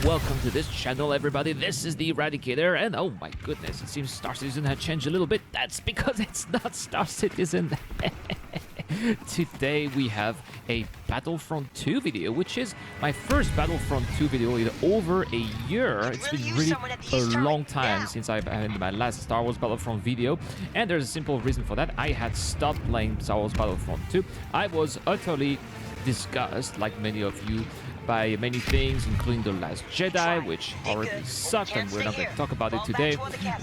welcome to this channel, everybody. This is the Eradicator, and oh my goodness, it seems Star Citizen had changed a little bit. That's because it's not Star Citizen. Today we have a Battlefront 2 video, which is my first Battlefront 2 video in over a year. It's been really a long time since I've had my last Star Wars Battlefront video, and there's a simple reason for that. I had stopped playing Star Wars Battlefront 2. I was utterly disgusted, like many of you, by many things, including The Last Jedi, which horribly sucked, and we're not going to talk about it today.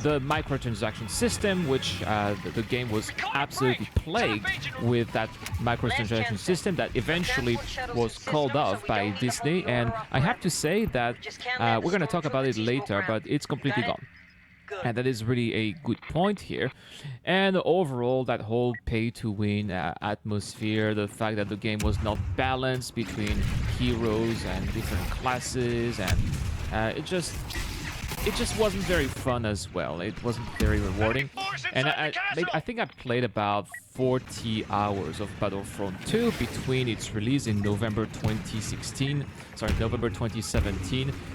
The microtransaction system, which the game was absolutely plagued with that microtransaction system that eventually was called off by Disney, and I have to say that we're going to talk about it later, but it's completely gone. And that is really a good point here. And overall, that whole pay-to-win atmosphere, the fact that the game was not balanced between heroes and different classes, and it just wasn't very fun as well. It wasn't very rewarding. And I think I played about 40 hours of Battlefront 2 between its release in November 2017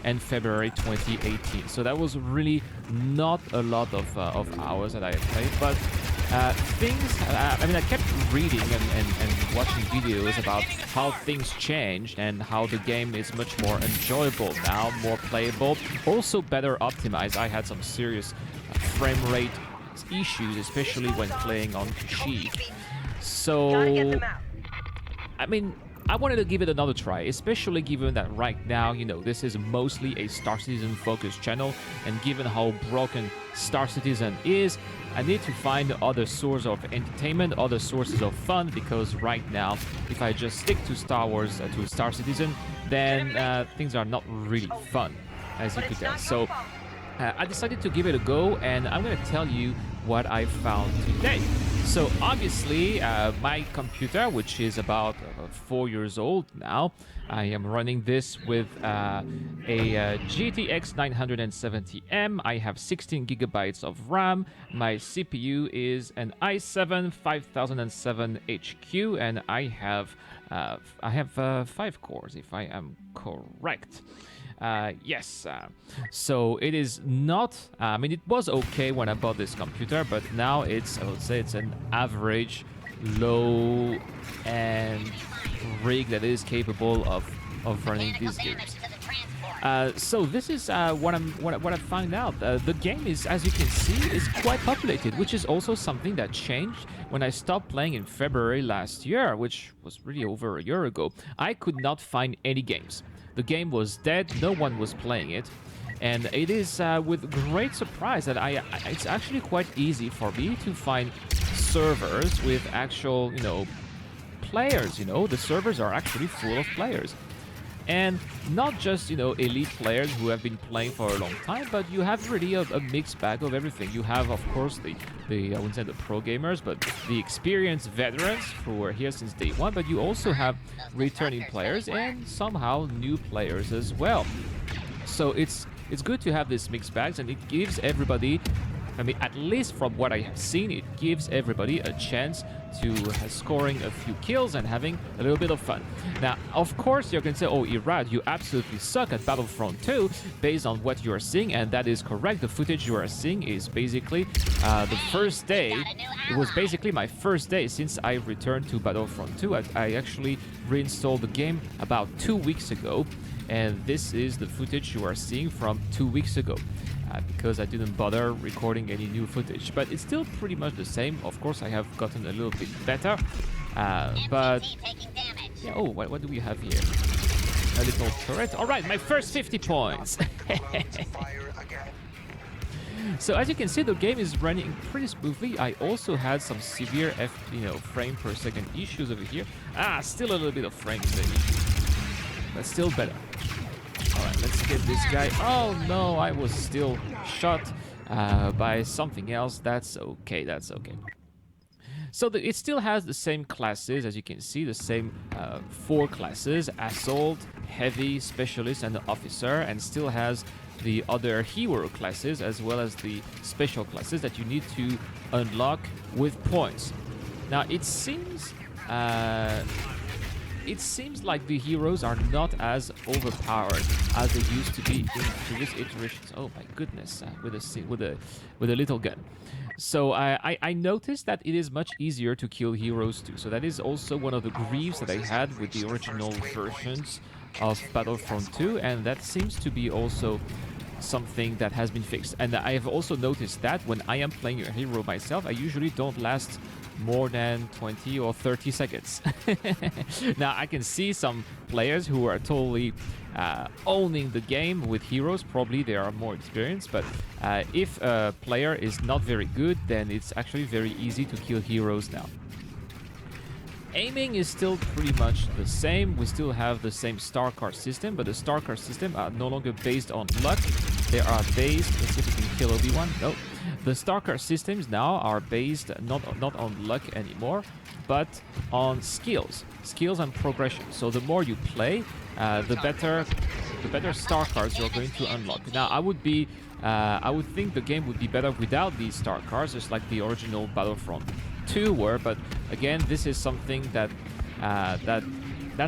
and February 2018. So that was really not a lot of hours that I played, but I kept reading and watching videos about how things changed and how the game is much more enjoyable now, more playable, also better optimized. I had some serious frame rate issues, especially when playing on Chief. So, I mean, I wanted to give it another try, especially given that right now, you know, this is mostly a Star Citizen focused channel, and given how broken Star Citizen is, I need to find other sources of entertainment, other sources of fun, because right now, if I just stick to Star Wars, to Star Citizen, then things are not really fun, as you could tell. So I decided to give it a go, and I'm going to tell you what I found today. So obviously, my computer, which is about 4 years old now, I am running this with a GTX 970M. I have 16 gigabytes of RAM. My CPU is an i7 5007 HQ, and I have 5 cores, if I am correct. Yes, so it is not, I mean, it was okay when I bought this computer, but now I would say it's an average low-end rig that is capable of running these games. So this is what I found out. The game is, as you can see, is quite populated, which is also something that changed when I stopped playing in February last year, which was really over a year ago. I could not find any games. The game was dead, no one was playing it, and it is with great surprise that it's actually quite easy for me to find servers with actual, you know, players. You know, the servers are actually full of players. And not just, you know, elite players who have been playing for a long time, but you have really a mixed bag of everything. You have, of course, the I wouldn't say the pro gamers, but the experienced veterans who are here since day one, but you also have returning players and somehow new players as well. So it's good to have this mixed bags, and it gives everybody, I mean, at least from what I have seen, it gives everybody a chance to scoring a few kills and having a little bit of fun. Now, of course, you're going to say, oh, Irad, you absolutely suck at Battlefront 2 based on what you are seeing, and that is correct. The footage you are seeing is basically the first day. It was basically my first day since I returned to Battlefront 2. I actually reinstalled the game about 2 weeks ago, and this is the footage you are seeing from 2 weeks ago. Because I didn't bother recording any new footage, but it's still pretty much the same. Of course, I have gotten a little bit better, but yeah. Oh, what do we have here? A little turret. All right, my first 50 points. So as you can see, the game is running pretty smoothly. I also had some severe frame per second issues over here. Still a little bit of frame issues, but still better. Alright, let's get this guy. Oh no, I was still shot by something else. That's okay, that's okay. So it still has the same classes, as you can see, the same 4 classes: Assault, Heavy, Specialist, and Officer, and still has the other hero classes as well as the special classes that you need to unlock with points. Now, it seems it seems like the heroes are not as overpowered as they used to be in previous iterations. Oh my goodness, with a little gun. So I noticed that it is much easier to kill heroes too. So that is also one of the grieves that I had with the original versions of Battlefront 2, and that seems to be also something that has been fixed. And I have also noticed that when I am playing a hero myself, I usually don't last more than 20 or 30 seconds. Now, I can see some players who are totally owning the game with heroes. Probably they are more experienced, but if a player is not very good, then it's actually very easy to kill heroes now. Aiming is still pretty much the same. We still have the same star card system, but the star card system are no longer based on luck. They are based, let's see if we can kill Obi-Wan. No. The star card systems now are based not on luck anymore, but on skills and progression. So the more you play, the better star cards you're going to unlock. Now, I would think the game would be better without these star cards, just like the original Battlefront 2 were, but again, this is something that's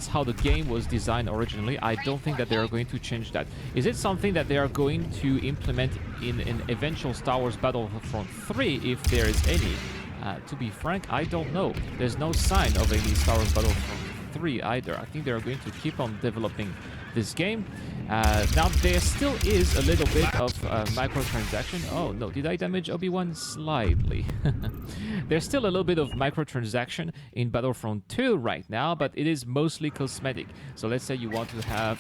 how the game was designed originally. I don't think that they are going to change that. Is it something that they are going to implement in an eventual Star Wars Battlefront 3, if there is any? To be frank, I don't know. There's no sign of any Star Wars Battlefront 3 either. I think they're going to keep on developing this game. Now, there still is a little bit of microtransaction. Oh no, did I damage Obi-Wan? Slightly. There's still a little bit of microtransaction in Battlefront 2 right now, but it is mostly cosmetic. So let's say you want to have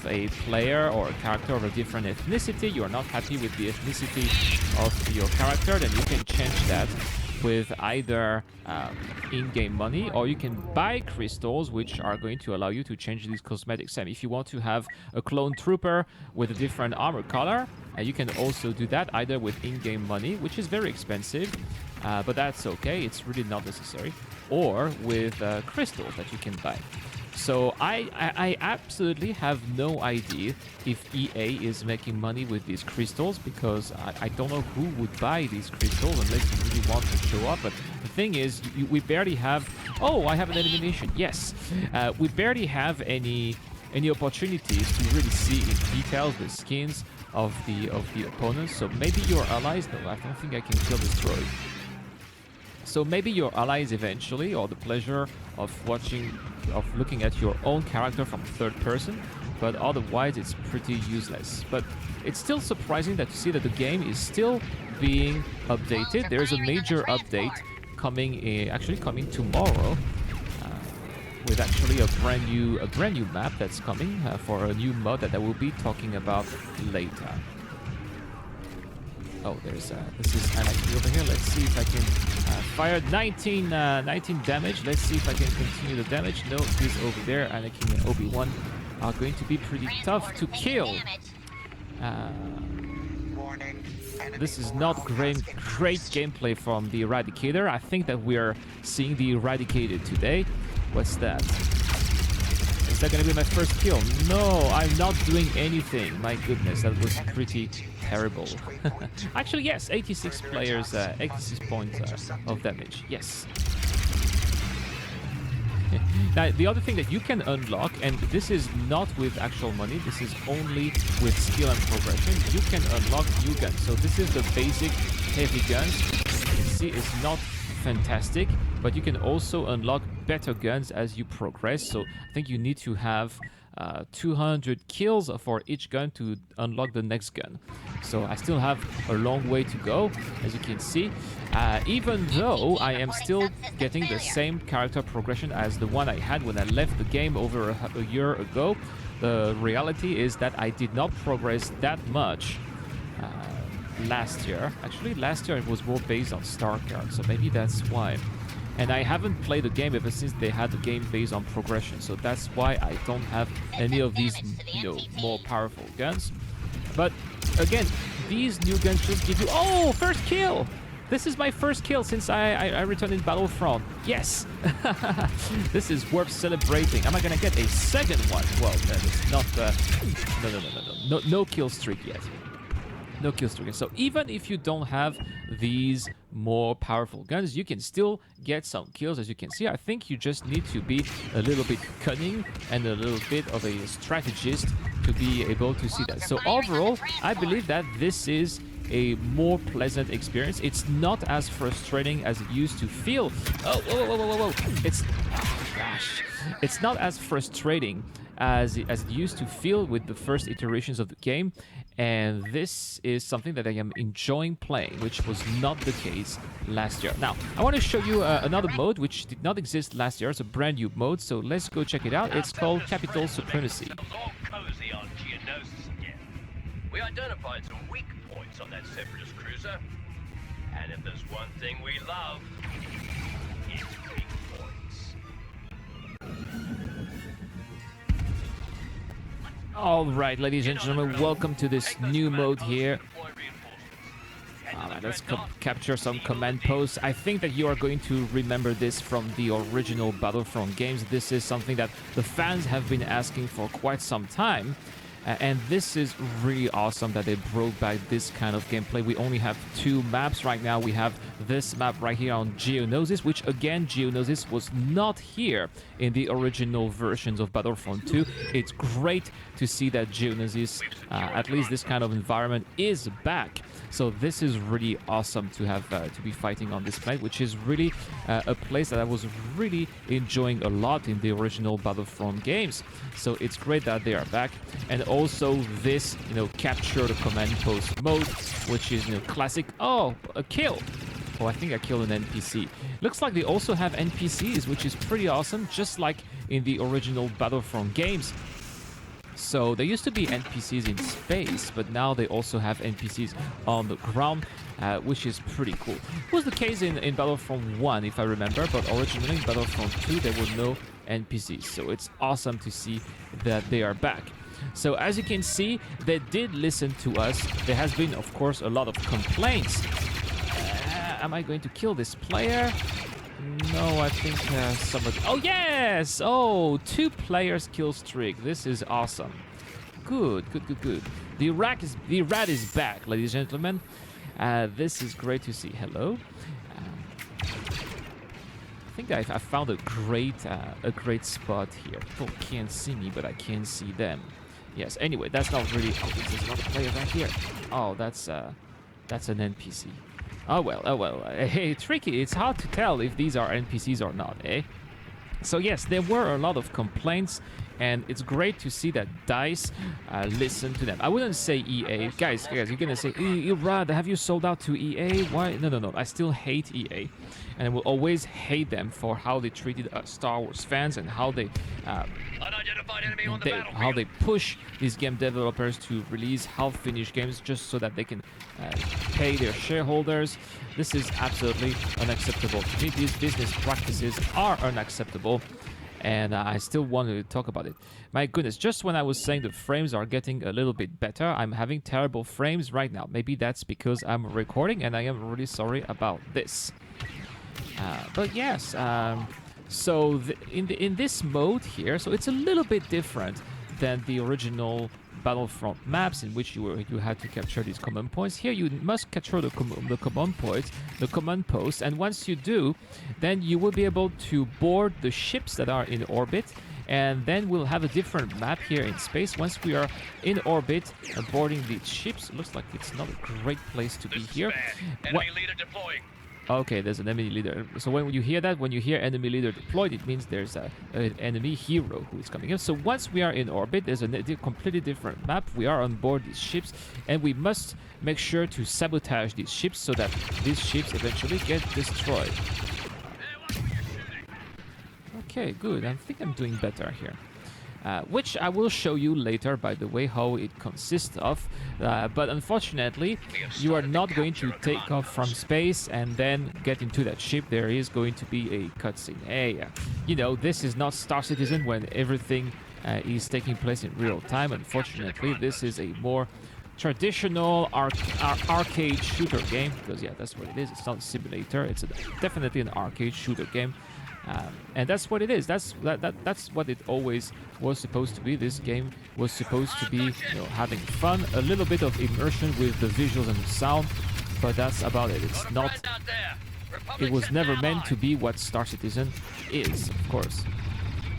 a player or a character of a different ethnicity. You are not happy with the ethnicity of your character, then you can change that with either in-game money, or you can buy crystals, which are going to allow you to change these cosmetics. And if you want to have a clone trooper with a different armor color, you can also do that either with in-game money, which is very expensive, but that's okay, it's really not necessary, or with crystals that you can buy. So I absolutely have no idea if EA is making money with these crystals, because I don't know who would buy these crystals unless you really want to show up. But the thing is, we barely have... Oh, I have an elimination. Yes. We barely have any opportunities to really see in details the skins of the opponents. So maybe your allies... No, I don't think I can kill this droid. So maybe your allies eventually, or the pleasure of looking at your own character from third person, but otherwise it's pretty useless. But it's still surprising to see that the game is still being updated. There's a major update actually coming tomorrow, with actually a brand new map that's coming for a new mod that I will be talking about later. Oh, this is Anakin over here. Let's see if I can fire 19 damage. Let's see if I can continue the damage. No, he's over there. Anakin and Obi-Wan are going to be pretty tough to kill. This is not great gameplay from the Eradicator. I think that we are seeing the Eradicated today. What's that? Is that going to be my first kill? No, I'm not doing anything. My goodness, that was pretty terrible. Actually, yes, 86 players, 86 points of damage. Yes. Now, the other thing that you can unlock, and this is not with actual money, this is only with skill and progression, you can unlock new guns. So this is the basic heavy guns. You can see it's not fantastic, but you can also unlock better guns as you progress. So I think you need to have 200 kills for each gun to unlock the next gun. So I still have a long way to go, as you can see, even though I am still getting the same character progression as the one I had when I left the game over a year ago. The reality is that I did not progress that much last year. Actually, last year it was more based on star cards, so maybe that's why. And I haven't played the game ever since they had the game based on progression, so that's why I don't have any of these, more powerful guns. But again, these new guns just give you... Oh, first kill! This is my first kill since I returned in Battlefront. Yes! This is worth celebrating. Am I gonna get a second one? Well, that is not... No kill streak yet. No kill streak. So even if you don't have these more powerful guns. You can still get some kills, as you can see. I think you just need to be a little bit cunning and a little bit of a strategist to be able to see that. So overall, I believe that this is a more pleasant experience. It's not as frustrating as it used to feel. Oh, whoa, whoa, whoa, whoa, whoa. It's not as frustrating as it used to feel with the first iterations of the game, and this is something that I am enjoying playing, which was not the case last year. Now, I want to show you another mode which did not exist last year. It's a brand new mode, so let's go check it out. It's called Capital Supremacy. We identified some weak points on that Separatist cruiser, and if there's one thing we love, it's weak points. All right, ladies and gentlemen, welcome to this new mode here. Let's capture some command posts. I think that you are going to remember this from the original Battlefront games. This is something that the fans have been asking for quite some time. And this is really awesome that they brought back this kind of gameplay. We only have 2 maps right now. We have this map right here on Geonosis, which again, Geonosis was not here in the original versions of Battlefront 2. It's great to see that Geonosis, at least this kind of environment, is back. So this is really awesome to have to be fighting on this planet, which is really a place that I was really enjoying a lot in the original Battlefront games. So it's great that they are back. And also this, capture the command post mode, which is, classic. Oh, a kill. Oh, I think I killed an NPC. Looks like they also have NPCs, which is pretty awesome, just like in the original Battlefront games. So there used to be NPCs in space, but now they also have NPCs on the ground, which is pretty cool. It was the case in Battlefront 1, if I remember, but originally in Battlefront 2 there were no NPCs. So it's awesome to see that they are back. So as you can see, they did listen to us. There has been, of course, a lot of complaints. Am I going to kill this player? No, I think somebody... Oh, yes! Oh, 2 players kill streak. This is awesome. Good. The rat is back, ladies and gentlemen. This is great to see. Hello. I think I found a great spot here. People can't see me, but I can see them. Yes. Anyway, that's not really... Oh, there's another player right here. Oh, that's an NPC. Oh well. Hey, tricky. It's hard to tell if these are NPCs or not, eh? So yes, there were a lot of complaints, and it's great to see that DICE listen to them. I wouldn't say EA. Guys, you're gonna say, have you sold out to EA? Why? No. I still hate EA. And I will always hate them for how they treated Star Wars fans and how they push these game developers to release half-finished games just so that they can pay their shareholders. This is absolutely unacceptable. To me, these business practices are unacceptable, and I still want to talk about it. My goodness, just when I was saying the frames are getting a little bit better, I'm having terrible frames right now. Maybe that's because I'm recording, and I am really sorry about this. But yes, so in this mode here, so it's a little bit different than the original Battlefront maps in which you had to capture these command points. Here you must capture the command posts, and once you do, then you will be able to board the ships that are in orbit, and then we'll have a different map here in space. Once we are in orbit boarding these ships, it looks like it's not a great place to be here. Enemy leader deploying. Okay, there's an enemy leader. So when you hear that, when you hear enemy leader deployed, it means there's an enemy hero who is coming in. So once we are in orbit, there's a completely different map. We are on board these ships, and we must make sure to sabotage these ships so that these ships eventually get destroyed. Okay, good. I think I'm doing better here. Which I will show you later, by the way, how it consists of. But unfortunately, you are not going to take off from space and then get into that ship. There is going to be a cutscene. Hey, this is not Star Citizen when everything is taking place in real time. Unfortunately, this is a more traditional arcade shooter game, because yeah, that's what it is. It's not a simulator. It's definitely an arcade shooter game. And that's what it is. That's what it always was supposed to be. This game was supposed to be, having fun, a little bit of immersion with the visuals and the sound. but that's about it. It's not. Friend out there. It was Republic's never an meant ally. to be what Star Citizen is, of course.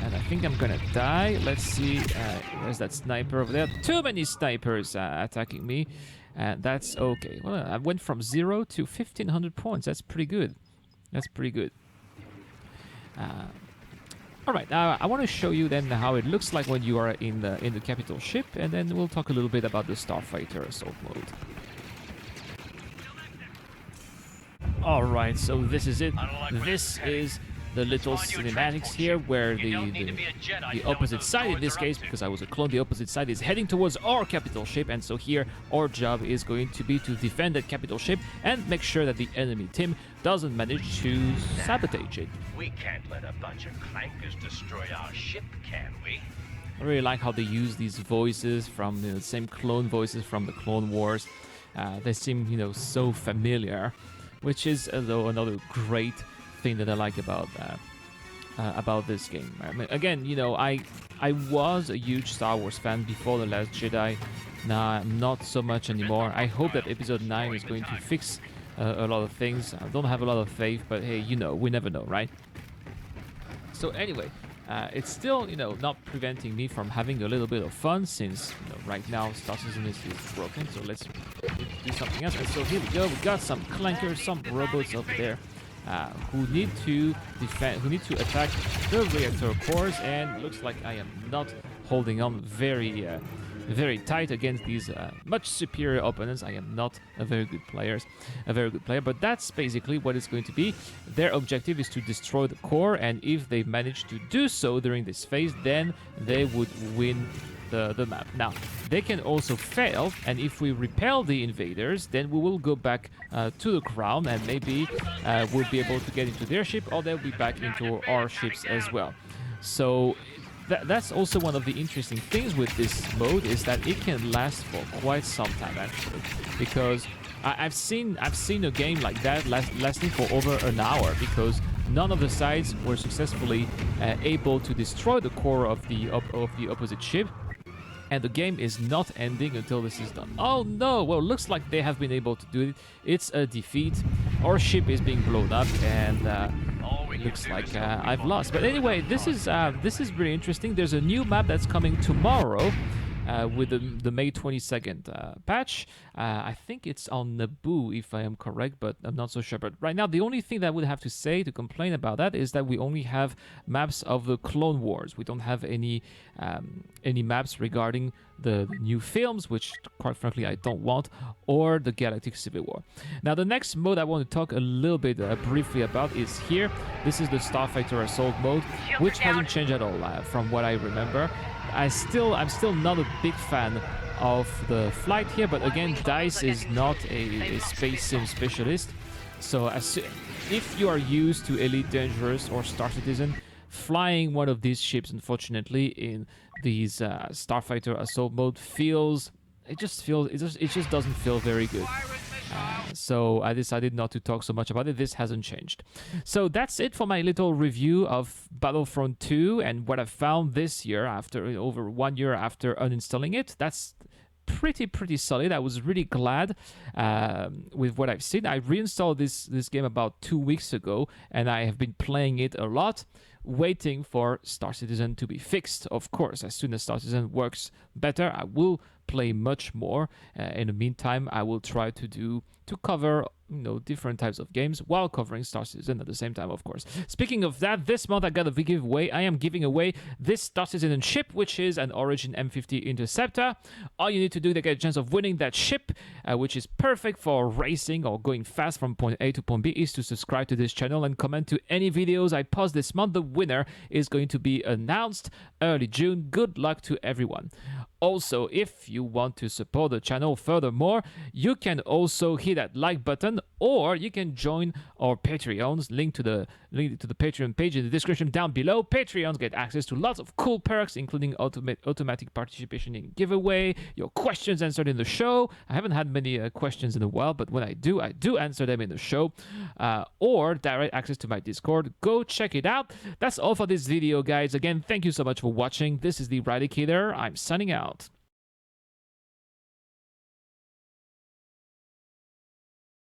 And I think I'm gonna die. Let's see. Where's that sniper over there? Too many snipers attacking me. And that's okay. Well, I went from 0 to 1,500 points. That's pretty good. That's pretty good. All right. Now I want to show you then how it looks like when you are in the capital ship, and then we'll talk a little bit about the Starfighter assault mode. All right. So this is it. This is the little cinematics here where the opposite side in this case, because I was a clone, the opposite side is heading towards our capital ship, and so here our job is going to be to defend that capital ship and make sure that the enemy team doesn't manage to sabotage it. We can't let a bunch of clankers destroy our ship, can we? I really like how they use these voices from the same clone voices from the Clone Wars. They seem, so familiar, which is though another great thing that I like about this game. I mean, again, I was a huge Star Wars fan before The Last Jedi. Nah, not so much anymore. I hope that Episode 9 is going to fix a lot of things. I don't have a lot of faith, but hey, we never know, right? So anyway, it's still, not preventing me from having a little bit of fun, since right now Star Citizen is broken. So let's do something else. And so here we go. We got some clankers, some robots over there. Who need to defend, who need to attack the reactor cores, and looks like I am not holding on very tight against these much superior opponents. I am not a very good player, but that's basically what it's going to be. Their objective is to destroy the core, and if they manage to do so during this phase, then they would win the map. Now, they can also fail, and if we repel the invaders, then we will go back to the ground, and maybe we'll be able to get into their ship, or they'll be back into our ships as well. So that's also one of the interesting things with this mode, is that it can last for quite some time, actually, because I've seen a game like that lasting for over an hour, because none of the sides were successfully able to destroy the core of the opposite ship. And the game is not ending until this is done. Oh no! Well, looks like they have been able to do it. It's a defeat. Our ship is being blown up, and it looks like I've lost. But anyway, this is really interesting. There's a new map that's coming tomorrow. With the May 22nd patch. I think it's on Naboo, if I am correct, but I'm not so sure. But right now, the only thing that I would have to say to complain about that is that we only have maps of the Clone Wars. We don't have any maps regarding the new films, which, quite frankly, I don't want, or the Galactic Civil War. Now, the next mode I want to talk a little bit briefly about is here. This is the Starfighter Assault mode, which hasn't changed at all from what I remember. I'm still not a big fan of the flight here, but again, DICE is not a space sim specialist. So if you are used to Elite Dangerous or Star Citizen, flying one of these ships, unfortunately, in these Starfighter Assault mode it just doesn't feel very good. So I decided not to talk so much about it. This hasn't changed. So that's it for my little review of Battlefront 2 and what I've found this year, after over 1 year after uninstalling it. That's pretty solid. I was really glad with what I've seen. I reinstalled this game about 2 weeks ago, and I have been playing it a lot, waiting for Star Citizen to be fixed. Of course, as soon as Star Citizen works better, I will play much more. In the meantime, I will try to cover different types of games while covering Star Citizen at the same time, of course. Speaking of that, this month I am giving away this Star Citizen ship, which is an Origin M50 Interceptor. All you need to do to get a chance of winning that ship, which is perfect for racing or going fast from point A to point B, is to subscribe to this channel and comment to any videos I post this month. The winner is going to be announced early June. Good luck to everyone. Also, if you want to support the channel furthermore, you can also hit that like button, or you can join our Patreons. Link to the Patreon page in the description down below. Patreons get access to lots of cool perks, including automatic participation in giveaway, your questions answered in the show. I haven't had many questions in a while, but when I do answer them in the show, or direct access to my Discord. Go check it out. That's all for this video, guys. Again, thank you so much for watching. This is the Radicator. I'm signing out.